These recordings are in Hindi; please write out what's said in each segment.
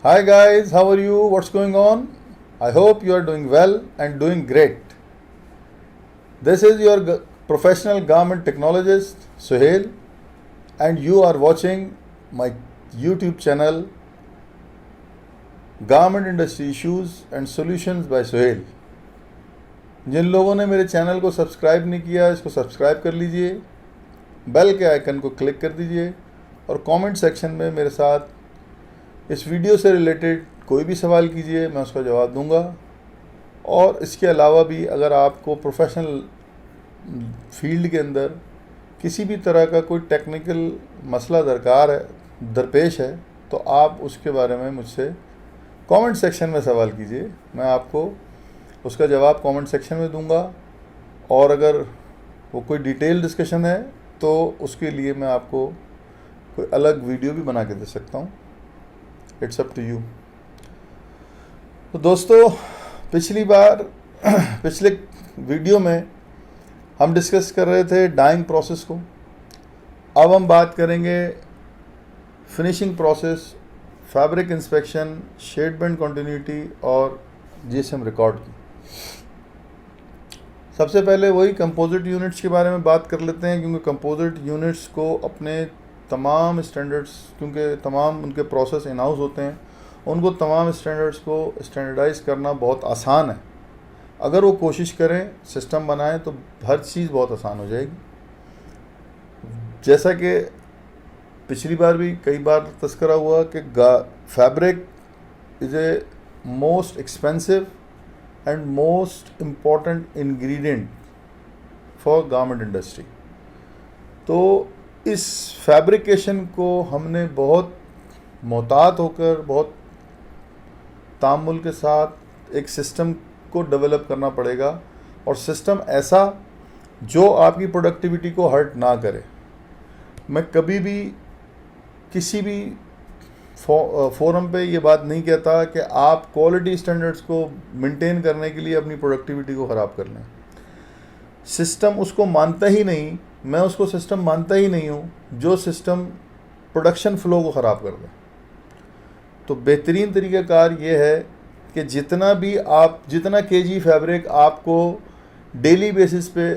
Hi guys, how are you? What's going on? I hope you are doing well and doing great. This is your professional garment technologist Suhail, and you are watching my YouTube channel Garment Industry Issues and Solutions by Suhail. जिन लोगों ने मेरे चैनल को सब्सक्राइब नहीं किया, इसको सब्सक्राइब कर लीजिए, बेल के आइकन को क्लिक कर दीजिए और कमेंट सेक्शन में मेरे साथ इस वीडियो से रिलेटेड कोई भी सवाल कीजिए, मैं उसका जवाब दूंगा। और इसके अलावा भी अगर आपको प्रोफेशनल फील्ड के अंदर किसी भी तरह का कोई टेक्निकल मसला दरपेश है तो आप उसके बारे में मुझसे कमेंट सेक्शन में सवाल कीजिए, मैं आपको उसका जवाब कमेंट सेक्शन में दूंगा। और अगर वो कोई डिटेल डिस्कशन है तो उसके लिए मैं आपको कोई अलग वीडियो भी बना के दे सकता हूँ। It's up to you. तो दोस्तों, पिछले वीडियो में हम डिस्कस कर रहे थे डाइंग प्रोसेस को। अब हम बात करेंगे finishing process, fabric inspection, shade band continuity और जीएसएम रिकॉर्ड की। सबसे पहले वही कंपोजिट यूनिट्स के बारे में बात कर लेते हैं, क्योंकि कंपोजिट यूनिट्स को अपने तमाम स्टैंडर्ड्स, क्योंकि तमाम उनके प्रोसेस इन हाउस होते हैं, उनको तमाम स्टैंडर्ड्स को स्टैंडर्डाइज करना बहुत आसान है। अगर वो कोशिश करें, सिस्टम बनाएं, तो हर चीज़ बहुत आसान हो जाएगी। जैसा कि पिछली बार भी कई बार तस्करा हुआ कि fabric is a most expensive and most important ingredient for garment industry. तो इस फैब्रिकेशन को हमने बहुत मोहतात होकर, बहुत तामुल के साथ एक सिस्टम को डेवलप करना पड़ेगा, और सिस्टम ऐसा जो आपकी प्रोडक्टिविटी को हर्ट ना करे। मैं कभी भी किसी भी फोरम पे ये बात नहीं कहता कि आप क्वालिटी स्टैंडर्ड्स को मेंटेन करने के लिए अपनी प्रोडक्टिविटी को ख़राब कर लें। सिस्टम उसको मानता ही नहीं, मैं उसको सिस्टम मानता ही नहीं हूँ जो सिस्टम प्रोडक्शन फ़्लो को ख़राब कर दे। तो बेहतरीन तरीक़ाकार ये है कि जितना केजी फैब्रिक आपको डेली बेसिस पे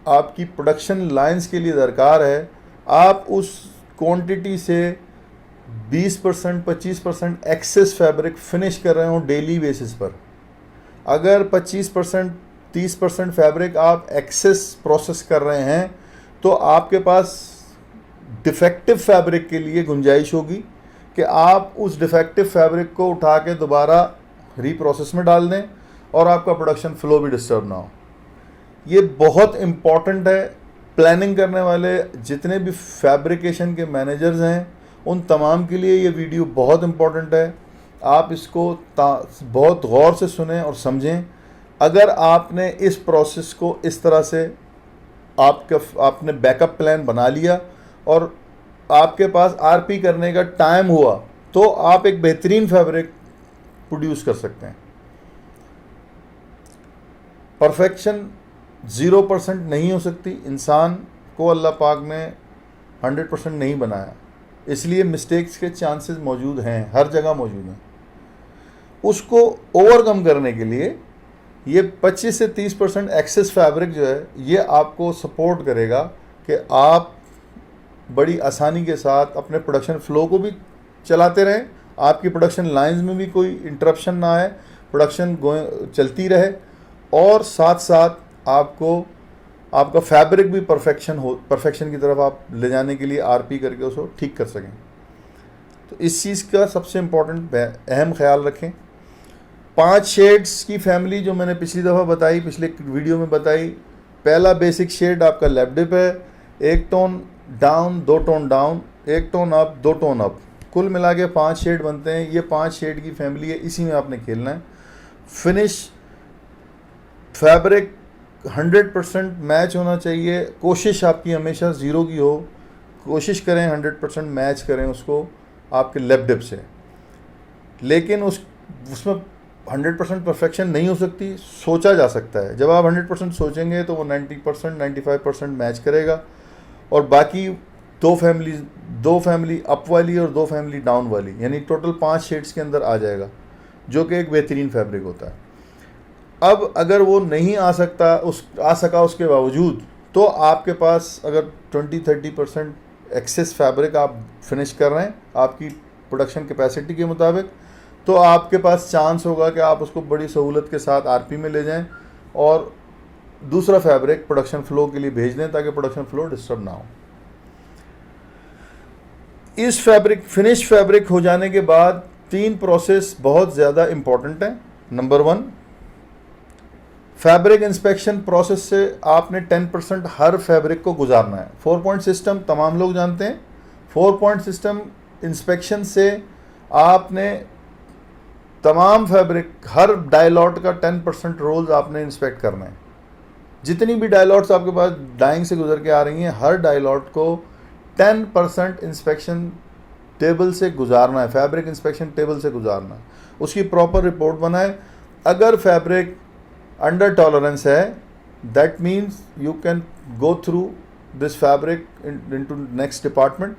आपकी प्रोडक्शन लाइंस के लिए दरकार है, आप उस क्वांटिटी से 20% 25% एक्सेस फैब्रिक फिनिश कर रहे हो डेली बेसिस पर। अगर 25% 30% फैब्रिक आप एक्सेस प्रोसेस कर रहे हैं तो आपके पास डिफेक्टिव फैब्रिक के लिए गुंजाइश होगी कि आप उस डिफेक्टिव फैब्रिक को उठा के दोबारा रीप्रोसेस में डाल दें और आपका प्रोडक्शन फ्लो भी डिस्टर्ब ना हो। ये बहुत इम्पॉर्टेंट है। प्लानिंग करने वाले जितने भी फैब्रिकेशन के मैनेजर्स हैं, उन तमाम के लिए ये वीडियो बहुत इम्पॉर्टेंट है। आप इसको बहुत गौर से सुनें और समझें। अगर आपने इस प्रोसेस को इस तरह से आपने बैकअप प्लान बना लिया और आपके पास आरपी करने का टाइम हुआ, तो आप एक बेहतरीन फैब्रिक प्रोड्यूस कर सकते हैं। परफेक्शन 0% नहीं हो सकती। इंसान को अल्लाह पाक ने 100% नहीं बनाया, इसलिए मिस्टेक्स के चांसेस मौजूद हैं, हर जगह मौजूद हैं। उसको ओवरकम करने के लिए ये 25 से 30% एक्सेस फैब्रिक जो है, ये आपको सपोर्ट करेगा कि आप बड़ी आसानी के साथ अपने प्रोडक्शन फ्लो को भी चलाते रहें, आपकी प्रोडक्शन लाइंस में भी कोई इंटरप्शन ना आए, प्रोडक्शन चलती रहे, और साथ साथ आपका फैब्रिक भी परफेक्शन की तरफ आप ले जाने के लिए आरपी करके उसको ठीक कर सकें। तो इस चीज़ का सबसे इम्पोर्टेंट अहम ख्याल रखें। 5 शेड्स की फैमिली जो मैंने पिछली दफ़ा बताई, पिछले वीडियो में बताई। पहला बेसिक शेड आपका लैप डिप है, 1 tone down, 2 tone down, 1 tone up, 2 tone up, कुल मिला के 5 शेड बनते हैं। ये 5 शेड की फैमिली है, इसी में आपने खेलना है। फिनिश फैब्रिक 100% मैच होना चाहिए। कोशिश आपकी हमेशा 0 की हो, कोशिश करें 100% मैच करें उसको आपके लैप डिप से। लेकिन उसमें 100% परफेक्शन नहीं हो सकती, सोचा जा सकता है। जब आप 100% सोचेंगे तो वो 90% 95% मैच करेगा, और बाकी 2 2 फैमिली अप वाली और 2 फैमिली डाउन वाली, यानी टोटल 5 शेड्स के अंदर आ जाएगा, जो कि एक बेहतरीन फैब्रिक होता है। अब अगर वो नहीं आ सका उसके बावजूद, तो आपके पास अगर 20-30% एक्सेस फैब्रिक आप फिनिश कर रहे हैं आपकी प्रोडक्शन कैपेसिटी के मुताबिक, तो आपके पास चांस होगा कि आप उसको बड़ी सहूलत के साथ आरपी में ले जाएं और दूसरा फैब्रिक प्रोडक्शन फ्लो के लिए भेज दें, ताकि प्रोडक्शन फ्लो डिस्टर्ब ना हो। इस फिनिश फैब्रिक हो जाने के बाद 3 प्रोसेस बहुत ज़्यादा इंपॉर्टेंट हैं। नंबर 1, फैब्रिक इंस्पेक्शन प्रोसेस से आपने 10% हर फैब्रिक को गुजारना है। 4 पॉइंट सिस्टम तमाम लोग जानते हैं। 4 पॉइंट सिस्टम इंस्पेक्शन से आपने तमाम फैब्रिक, हर डायलॉट का 10% रोल्स आपने इंस्पेक्ट करना है। जितनी भी डायलॉट्स आपके पास डाइंग से गुजर के आ रही हैं, हर डायलॉट को 10% इंस्पेक्शन टेबल से गुजारना है, फैब्रिक इंस्पेक्शन टेबल से गुजारना है। उसकी प्रॉपर रिपोर्ट बनाए। अगर फैब्रिक अंडर टॉलरेंस है, that means you can go through this fabric into next department,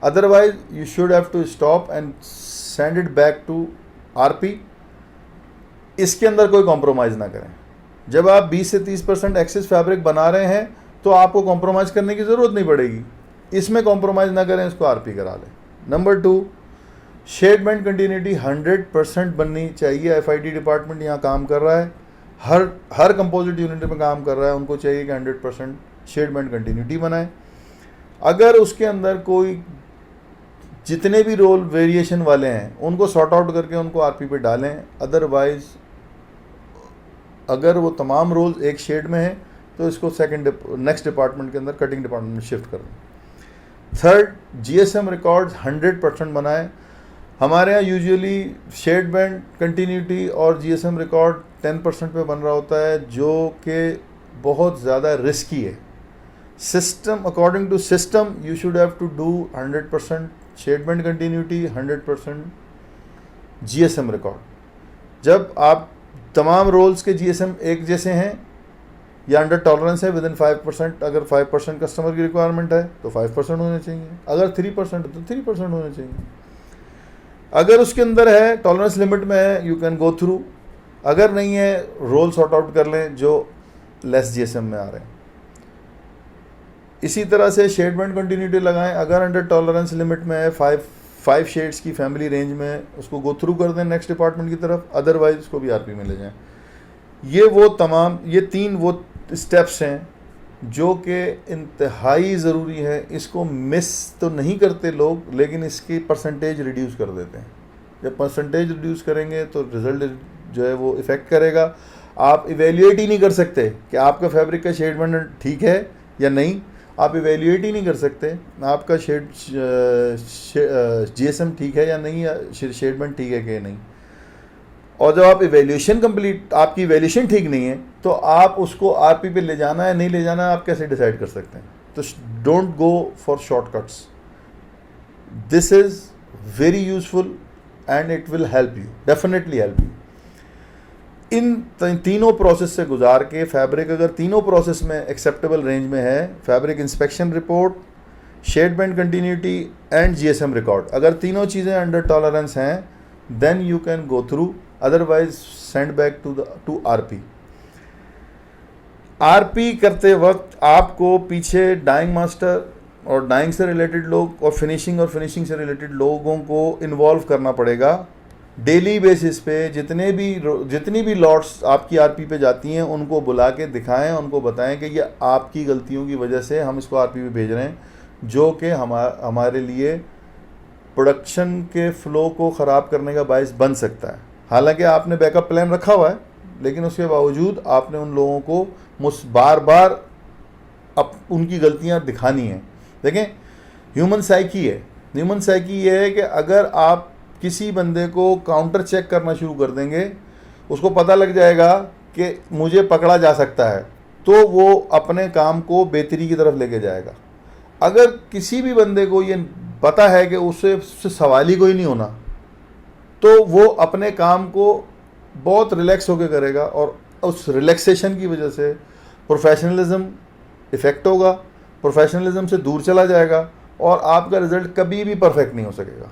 otherwise you should have to stop and send it back to RP. इसके अंदर कोई कॉम्प्रोमाइज़ ना करें। जब आप 20 से 30% एक्सेस फैब्रिक बना रहे हैं, तो आपको कॉम्प्रोमाइज़ करने की ज़रूरत नहीं पड़ेगी। इसमें कॉम्प्रोमाइज़ ना करें, इसको आरपी करा लें। नंबर 2, शेडमेंट कंटिन्यूटी 100% बननी चाहिए। एफआईडी डिपार्टमेंट यहाँ काम कर रहा है, हर कंपोजिट यूनिट में काम कर रहा है, उनको चाहिए कि 100% शेडमेंट कंटिन्यूटी बनाए। अगर उसके अंदर कोई जितने भी रोल वेरिएशन वाले हैं उनको सॉर्ट आउट करके उनको आरपी पे डालें। अदरवाइज अगर वो तमाम रोल्स एक शेड में हैं, तो इसको नेक्स्ट डिपार्टमेंट के अंदर कटिंग डिपार्टमेंट में शिफ्ट कर दें। 3rd, जीएसएम रिकॉर्ड्स 100% बनाएं। हमारे यहाँ यूजुअली शेड बैंड कंटिन्यूटी और जीएसएम रिकॉर्ड 10% पे बन रहा होता है, जो कि बहुत ज़्यादा रिस्की है। System, according to system, you should have to do 100% shade band continuity, 100% GSM record. जब आप तमाम रोल्स के जीएसएम एक जैसे हैं या अंडर टॉलरेंस है विद इन 5%, अगर 5% कस्टमर की रिक्वायरमेंट है तो 5% होने चाहिए, अगर 3% है तो 3% होने चाहिए। अगर उसके अंदर है, टॉलरेंस लिमिट में है, यू कैन गो थ्रू। अगर नहीं है, रोल सॉर्ट आउट कर लें जो लेस जीएसएम में आ रहे हैं। इसी तरह से शेड बैंड कंटिन्यूटी लगाएं। अगर अंडर टॉलरेंस लिमिट में है, 5 शेड्स की फैमिली रेंज में, उसको गो थ्रू कर दें नेक्स्ट डिपार्टमेंट की तरफ, अदरवाइज उसको भी आरपी में ले जाएं। ये 3 वो स्टेप्स हैं जो कि इंतहाई ज़रूरी है। इसको मिस तो नहीं करते लोग, लेकिन इसकी परसेंटेज रिड्यूस कर देते हैं। जब परसेंटेज रिड्यूस करेंगे तो रिज़ल्ट जो है वो इफ़ेक्ट करेगा। आप इवेल्यूएट ही नहीं कर सकते कि आपका फैब्रिक का शेड बैंड ठीक है या नहीं। आप इवेल्यूएट ही नहीं कर सकते आपका जीएसएम ठीक है या नहीं, या शेड बैंड ठीक है कि नहीं। और जब आप आपकी इवेल्यूशन ठीक नहीं है, तो आप उसको आरपी पे ले जाना है नहीं ले जाना है, आप कैसे डिसाइड कर सकते हैं? तो don't go for shortcuts. This is very useful and it will help you, definitely help you. इन तीनों प्रोसेस से गुजार के फैब्रिक अगर तीनों प्रोसेस में एक्सेप्टेबल रेंज में है, fabric inspection report, shade band continuity and GSM record, अगर तीनों चीज़ें अंडर टॉलरेंस हैं, then you can go through, otherwise send back to RP. RP करते वक्त आपको पीछे डाइंग मास्टर और डाइंग से रिलेटेड लोग और फिनिशिंग से रिलेटेड लोगों को इन्वॉल्व करना पड़ेगा। डेली बेसिस पे जितनी भी लॉट्स आपकी आरपी पे जाती हैं, उनको बुला के दिखाएं, उनको बताएं कि ये आपकी गलतियों की वजह से हम इसको आरपी पे भेज रहे हैं, जो कि हमारे लिए प्रोडक्शन के फ़्लो को ख़राब करने का बायस बन सकता है। हालांकि आपने बैकअप प्लान रखा हुआ है, लेकिन उसके बावजूद आपने उन लोगों को बार बार उनकी गलतियां दिखानी हैं। देखें, ह्यूमन साइकी ये है कि अगर आप किसी बंदे को काउंटर चेक करना शुरू कर देंगे, उसको पता लग जाएगा कि मुझे पकड़ा जा सकता है, तो वो अपने काम को बेहतरी की तरफ लेके जाएगा। अगर किसी भी बंदे को ये पता है कि उससे सवाल ही कोई नहीं होना, तो वो अपने काम को बहुत रिलैक्स होकर करेगा, और उस रिलैक्सेशन की वजह से प्रोफेशनलिज्म इफ़ेक्ट होगा, प्रोफेशनलिज्म से दूर चला जाएगा, और आपका रिजल्ट कभी भी परफेक्ट नहीं हो सकेगा।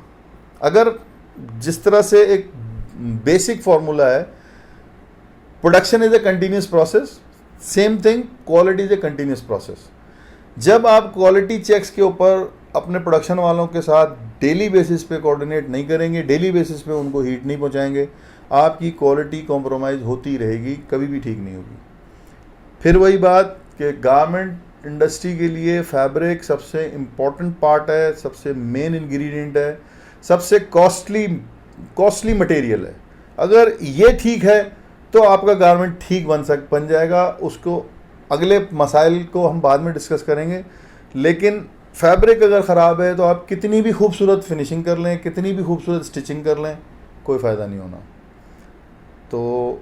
अगर जिस तरह से एक बेसिक फॉर्मूला है, production is a continuous process, same thing quality is a continuous process. जब आप क्वालिटी चेक्स के ऊपर अपने प्रोडक्शन वालों के साथ डेली बेसिस पे कोऑर्डिनेट नहीं करेंगे, डेली बेसिस पे उनको हीट नहीं पहुंचाएंगे, आपकी क्वालिटी कॉम्प्रोमाइज़ होती रहेगी, कभी भी ठीक नहीं होगी। फिर वही बात कि गारमेंट इंडस्ट्री के लिए फैब्रिक सबसे इम्पॉर्टेंट पार्ट है, सबसे मेन इंग्रेडिएंट है, सबसे कॉस्टली मटेरियल है। अगर ये ठीक है तो आपका गारमेंट ठीक बन जाएगा। उसको अगले मसाइल को हम बाद में डिस्कस करेंगे, लेकिन फैब्रिक अगर ख़राब है तो आप कितनी भी खूबसूरत फिनिशिंग कर लें, कितनी भी खूबसूरत स्टिचिंग कर लें, कोई फ़ायदा नहीं होना। तो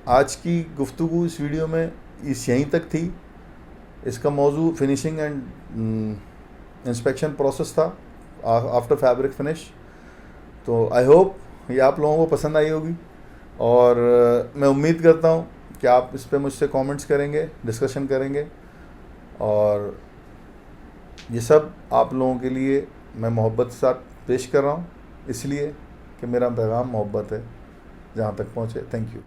आज की गुफ्तगू इस वीडियो में यहीं तक थी। इसका मौजू फिनिशिंग एंड इंस्पेक्शन प्रोसेस था आफ्टर फैब्रिक फिनिश। तो आई होप ये आप लोगों को पसंद आई होगी, और मैं उम्मीद करता हूँ कि आप इस पर मुझसे कमेंट्स करेंगे, डिस्कशन करेंगे, और ये सब आप लोगों के लिए मैं मोहब्बत के साथ पेश कर रहा हूँ, इसलिए कि मेरा पैगाम मोहब्बत है, जहाँ तक पहुँचे। Thank you.